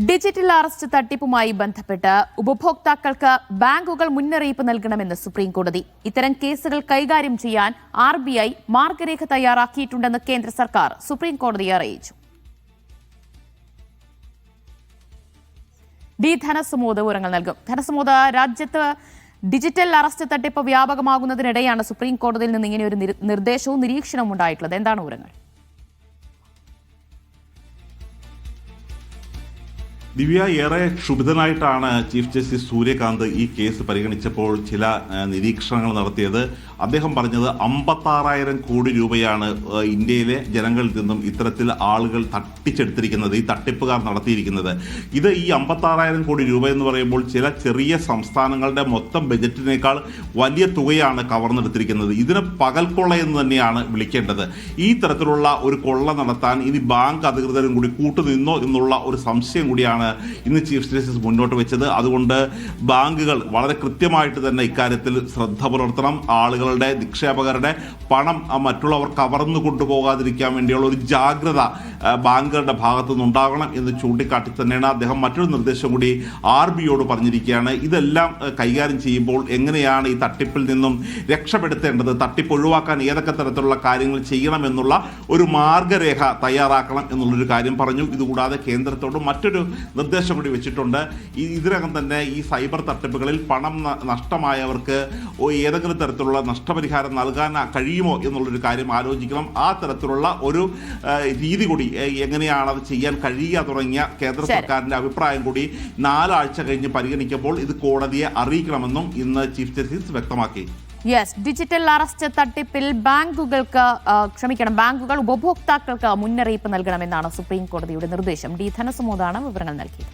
Digital arrest തട്ടിപ്പുമായി ബന്ധപ്പെട്ട് ഉപഭോക്താക്കൾക്ക് ബാങ്കുകൾ മുന്നറിയിപ്പ് നൽകണമെന്ന് സുപ്രീംകോടതി. ഇത്തരം കേസുകൾ കൈകാര്യം ചെയ്യാൻ RBI മാർഗരേഖ തയ്യാറാക്കിയിട്ടുണ്ടെന്ന് കേന്ദ്ര സർക്കാർ സുപ്രീംകോടതിയെ അറിയിച്ചു. ധനസുമോദ് വിവരങ്ങൾ നൽകും. ധനസുമോദ്, രാജ്യത്ത് ഡിജിറ്റൽ അറസ്റ്റ് തട്ടിപ്പ് വ്യാപകമാകുന്നതിനിടെയാണ് സുപ്രീംകോടതിയിൽ നിന്ന് ഇങ്ങനെ ഒരു നിർദ്ദേശവും നിരീക്ഷണവും ഉണ്ടായിട്ടുള്ളത്. എന്താണ് വിവരങ്ങൾ? ദിവ്യ, ഏറെ ക്ഷുഭിതനായിട്ടാണ് ചീഫ് ജസ്റ്റിസ് സൂര്യകാന്ത് ഈ കേസ് പരിഗണിച്ചപ്പോൾ ചില നിരീക്ഷണങ്ങൾ നടത്തിയത്. അദ്ദേഹം പറഞ്ഞത് 56,000 കോടി രൂപയാണ് ഇന്ത്യയിലെ ജനങ്ങളിൽ നിന്നും ഇത്തരത്തിൽ ആളുകൾ തട്ടിച്ചെടുത്തിരിക്കുന്നത്, ഈ തട്ടിപ്പുകാർ നടത്തിയിരിക്കുന്നത്. ഇത് ഈ 56,000 കോടി രൂപ എന്ന് പറയുമ്പോൾ ചില ചെറിയ സംസ്ഥാനങ്ങളുടെ മൊത്തം ബജറ്റിനേക്കാൾ വലിയ തുകയാണ് കവർന്നെടുത്തിരിക്കുന്നത്. ഇതിന് പകൽക്കൊള്ള എന്ന് തന്നെയാണ് വിളിക്കേണ്ടത്. ഈ തരത്തിലുള്ള ഒരു കൊള്ള നടത്താൻ ഇനി ബാങ്ക് അധികൃതരും കൂടി കൂട്ടുനിന്നോ എന്നുള്ള ഒരു സംശയം കൂടിയാണ് ഇന്ന് ചീഫ് ജസ്റ്റിസ് മുന്നോട്ട് വെച്ചത്. അതുകൊണ്ട് ബാങ്കുകൾ വളരെ കൃത്യമായിട്ട് തന്നെ ഇക്കാര്യത്തിൽ ശ്രദ്ധ പുലർത്തണം. ആളുകളുടെ, നിക്ഷേപകരുടെ പണം മറ്റുള്ളവർ കവർന്നു കൊണ്ടുപോകാതിരിക്കാൻ വേണ്ടിയുള്ള ഒരു ജാഗ്രത ബാങ്കുകളുടെ ഭാഗത്തു നിന്നുണ്ടാകണം എന്ന് ചൂണ്ടിക്കാട്ടി തന്നെയാണ് അദ്ദേഹം മറ്റൊരു നിർദ്ദേശം കൂടി RBIയോട് പറഞ്ഞിരിക്കുകയാണ്. ഇതെല്ലാം കൈകാര്യം ചെയ്യുമ്പോൾ എങ്ങനെയാണ് ഈ തട്ടിപ്പിൽ നിന്നും രക്ഷപ്പെടുത്തേണ്ടത്, തട്ടിപ്പ് ഒഴിവാക്കാൻ ഏതൊക്കെ തരത്തിലുള്ള കാര്യങ്ങൾ ചെയ്യണമെന്നുള്ള ഒരു മാർഗരേഖ തയ്യാറാക്കണം എന്നുള്ളൊരു കാര്യം പറഞ്ഞു. ഇതുകൂടാതെ കേന്ദ്രത്തോട് മറ്റൊരു നിർദ്ദേശം കൂടി വെച്ചിട്ടുണ്ട്. ഇതിനകം തന്നെ ഈ സൈബർ തട്ടിപ്പുകളിൽ പണം നഷ്ടമായവർക്ക് ഏതെങ്കിലും തരത്തിലുള്ള നഷ്ടപരിഹാരം നൽകാൻ കഴിയുമോ എന്നുള്ളൊരു കാര്യം ആലോചിക്കണം. ആ തരത്തിലുള്ള ഒരു രീതി കൂടി എങ്ങനെയാണ് അത് ചെയ്യാൻ കഴിയുക തുടങ്ങിയ കേന്ദ്ര സർക്കാരിന്റെ അഭിപ്രായം കൂടി 4 ആഴ്ച കഴിഞ്ഞ് പരിഗണിക്കുമ്പോൾ ഇത് കോടതിയെ അറിയിക്കണമെന്നും ഇന്ന് ചീഫ് ജസ്റ്റിസ് വ്യക്തമാക്കി. ഡിജിറ്റൽ അറസ്റ്റ് തട്ടിപ്പിൽ ബാങ്കുകൾ ഉപഭോക്താക്കൾക്ക് മുന്നറിയിപ്പ് നൽകണമെന്നാണ് സുപ്രീം കോടതിയുടെ നിർദ്ദേശം. ധനസുമോദാണ് വിവരങ്ങൾ നൽകിയത്.